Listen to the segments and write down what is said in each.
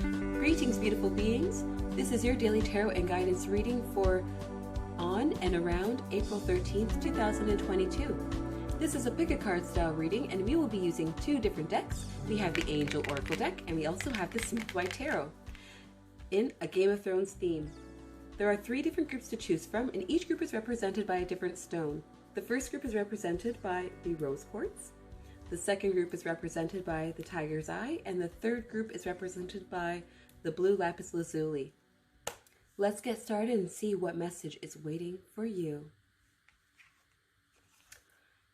Greetings, beautiful beings. This is your daily tarot and guidance reading for on and around April 13th, 2022. This is a pick-a-card style reading, and we will be using two different decks. We have the Angel Oracle deck, and we also have the Smooth White Tarot in a Game of Thrones theme. There are three different groups to choose from, and each group is represented by a different stone. The first group is represented by the Rose Quartz. The second group is represented by the Tiger's Eye, and the third group is represented by the blue Lapiz Lazuli. Let's get started and see what message is waiting for you.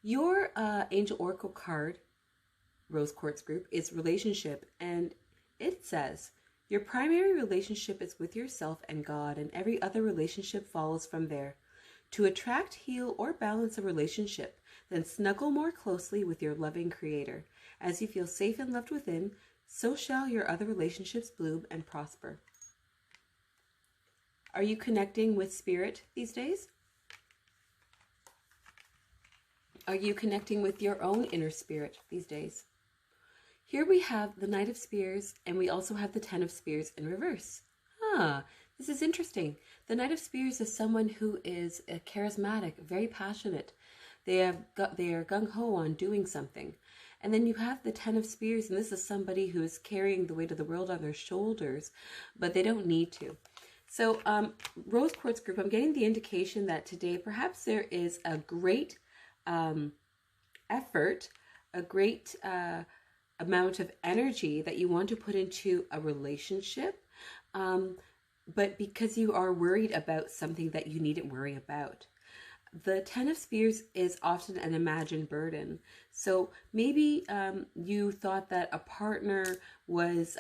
Your Angel Oracle card, Rose Quartz group, is relationship, and it says, your primary relationship is with yourself and God, and every other relationship follows from there. To attract, heal, or balance a relationship, then snuggle more closely with your loving Creator. As you feel safe and loved within, so shall your other relationships bloom and prosper. Are you connecting with Spirit these days? Are you connecting with your own inner spirit these days? Here we have the Knight of Spears, and we also have the Ten of Spears in reverse. This is interesting. The Knight of Spears is someone who is charismatic, very passionate. They are gung-ho on doing something. And then you have the Ten of Spears, and this is somebody who is carrying the weight of the world on their shoulders, but they don't need to. So, Rose Quartz group, I'm getting the indication that today perhaps there is a great effort, a great amount of energy that you want to put into a relationship, but because you are worried about something that you needn't worry about. The Ten of Spears is often an imagined burden. So maybe you thought that a partner was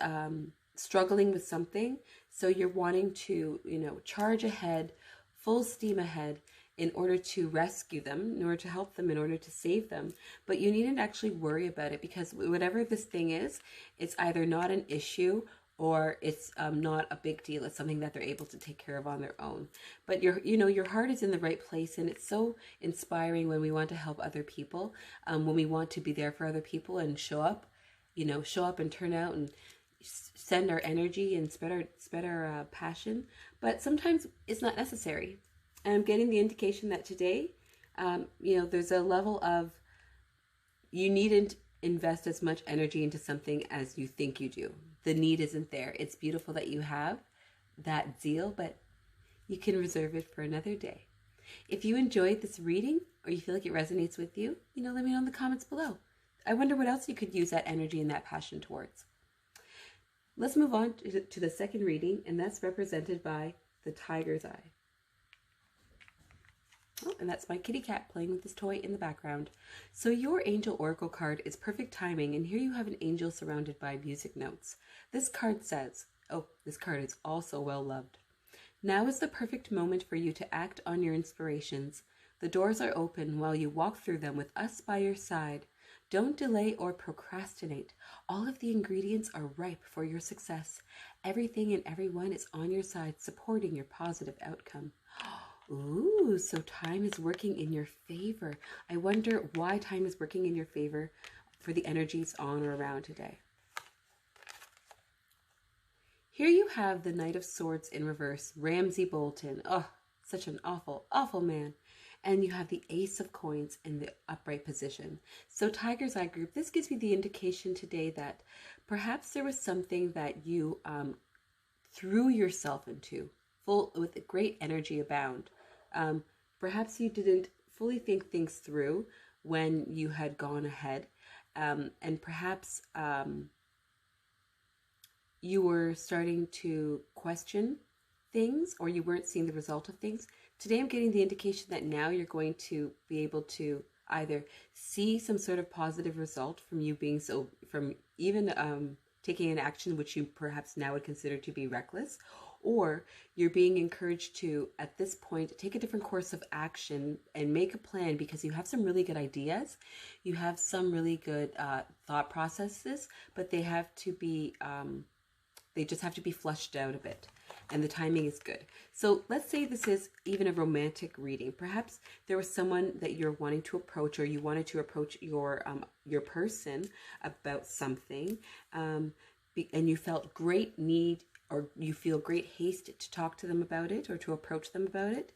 struggling with something, so you're wanting to, charge ahead, full steam ahead, in order to rescue them, in order to help them, in order to save them. But you needn't actually worry about it, because whatever this thing is, it's either not an issue or it's not a big deal. It's something that they're able to take care of on their own. But your heart is in the right place, and it's so inspiring when we want to help other people, when we want to be there for other people and show up and turn out and send our energy and spread our passion. But sometimes it's not necessary. And I'm getting the indication that today, there's a level of you needn't invest as much energy into something as you think you do. The need isn't there. It's beautiful that you have that zeal, but you can reserve it for another day. If you enjoyed this reading, or you feel like it resonates with you, let me know in the comments below. I wonder what else you could use that energy and that passion towards. Let's move on to the second reading, and that's represented by the Tiger's Eye. Oh, and that's my kitty cat playing with this toy in the background. So your Angel Oracle card is perfect timing, and here you have an angel surrounded by music notes. This card says, this card is also well loved. Now is the perfect moment for you to act on your inspirations. The doors are open while you walk through them with us by your side. Don't delay or procrastinate. All of the ingredients are ripe for your success. Everything and everyone is on your side, supporting your positive outcome. Ooh, so time is working in your favor. I wonder why time is working in your favor for the energies on or around today. Here you have the Knight of Swords in reverse, Ramsay Bolton. Oh, such an awful, awful man. And you have the Ace of Coins in the upright position. So Tiger's Eye group, this gives me the indication today that perhaps there was something that you threw yourself into, full with great energy abound. Perhaps you didn't fully think things through when you had gone ahead, and perhaps you were starting to question things, or you weren't seeing the result of things. Today I'm getting the indication that now you're going to be able to either see some sort of positive result from you being from even taking an action which you perhaps now would consider to be reckless, or you're being encouraged to, at this point, take a different course of action and make a plan, because you have some really good ideas, you have some really good thought processes, but they have to be, they just have to be flushed out a bit, and the timing is good. So let's say this is even a romantic reading. Perhaps there was someone that you're wanting to approach, or you wanted to approach your person about something, and you felt great need, or you feel great haste to talk to them about it or to approach them about it,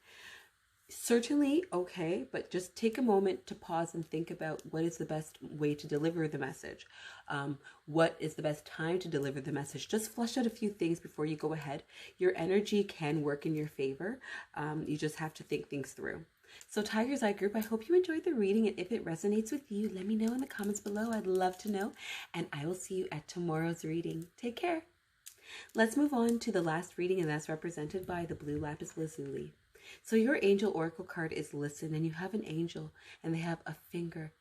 certainly okay, but just take a moment to pause and think about what is the best way to deliver the message. What is the best time to deliver the message? Just flush out a few things before you go ahead. Your energy can work in your favor. You just have to think things through. So Tiger's Eye Group, I hope you enjoyed the reading, and if it resonates with you, let me know in the comments below. I'd love to know, and I will see you at tomorrow's reading. Take care. Let's move on to the last reading, and that's represented by the blue Lapiz Lazuli. So your angel oracle card is listen, and you have an angel, and they have a finger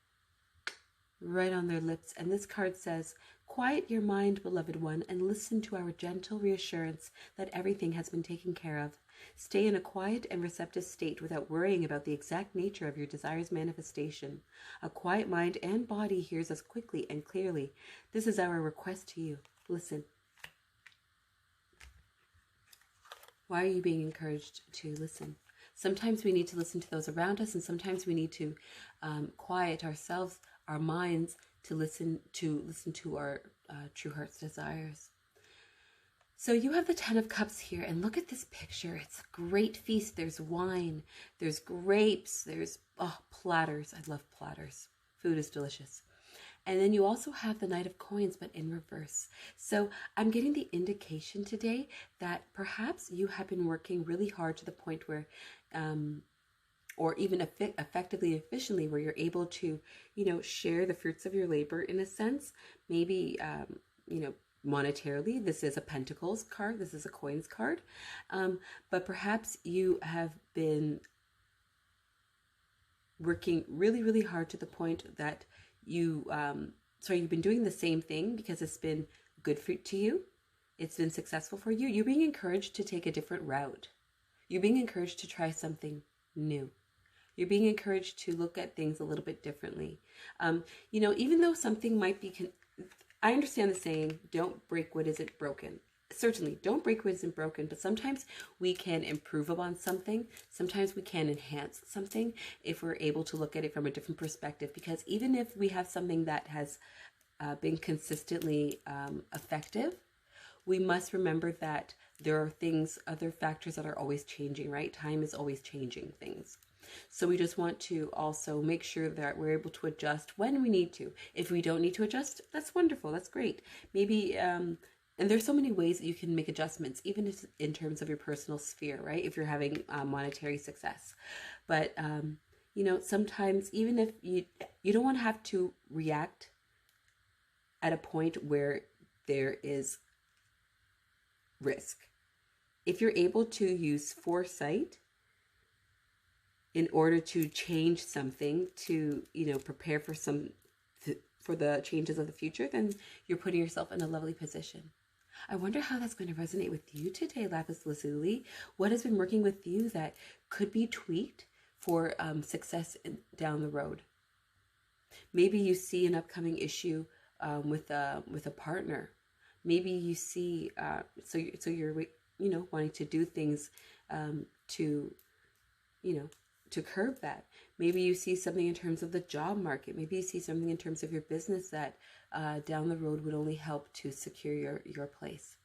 right on their lips. And this card says, quiet your mind, beloved one, and listen to our gentle reassurance that everything has been taken care of. Stay in a quiet and receptive state without worrying about the exact nature of your desire's manifestation. A quiet mind and body hears us quickly and clearly. This is our request to you. Listen. Why are you being encouraged to listen? Sometimes we need to listen to those around us, and sometimes we need to quiet ourselves, our minds, to listen to our true heart's desires. So you have the 10 of Cups here, and look at this picture. It's a great feast. There's wine, there's grapes, there's platters. I love platters. Food is delicious. And then you also have the Knight of Coins, but in reverse. So I'm getting the indication today that perhaps you have been working really hard to the point where, or even effectively, efficiently, where you're able to, share the fruits of your labor in a sense. Maybe, monetarily, this is a Pentacles card, this is a Coins card. But perhaps you have been working really, really hard to the point that you've been doing the same thing because it's been good to you. It's been successful for you. You're being encouraged to take a different route. You're being encouraged to try something new. You're being encouraged to look at things a little bit differently. Even though something might be, I understand the saying, don't break what isn't broken. Certainly, don't break what isn't broken, but sometimes we can improve upon something. Sometimes we can enhance something if we're able to look at it from a different perspective. Because even if we have something that has been consistently effective, we must remember that there are other factors that are always changing, right? Time is always changing things. So we just want to also make sure that we're able to adjust when we need to. If we don't need to adjust, that's wonderful. That's great. Maybe, and there's so many ways that you can make adjustments, even if in terms of your personal sphere, right? If you're having monetary success. But, sometimes even if you don't want to have to react at a point where there is risk. If you're able to use foresight in order to change something, to, prepare for the changes of the future, then you're putting yourself in a lovely position. I wonder how that's going to resonate with you today, Lapiz Lazuli. What has been working with you that could be tweaked for success down the road? Maybe you see an upcoming issue with a partner. Maybe you see so you're wanting to do things to curb that. Maybe you see something in terms of the job market. Maybe you see something in terms of your business that down the road would only help to secure your place.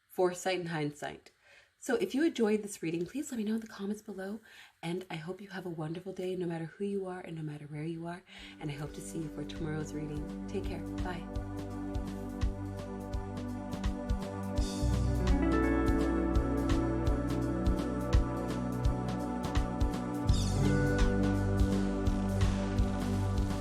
Foresight and hindsight. So if you enjoyed this reading, please let me know in the comments below. And I hope you have a wonderful day, no matter who you are and no matter where you are. And I hope to see you for tomorrow's reading. Take care. Bye.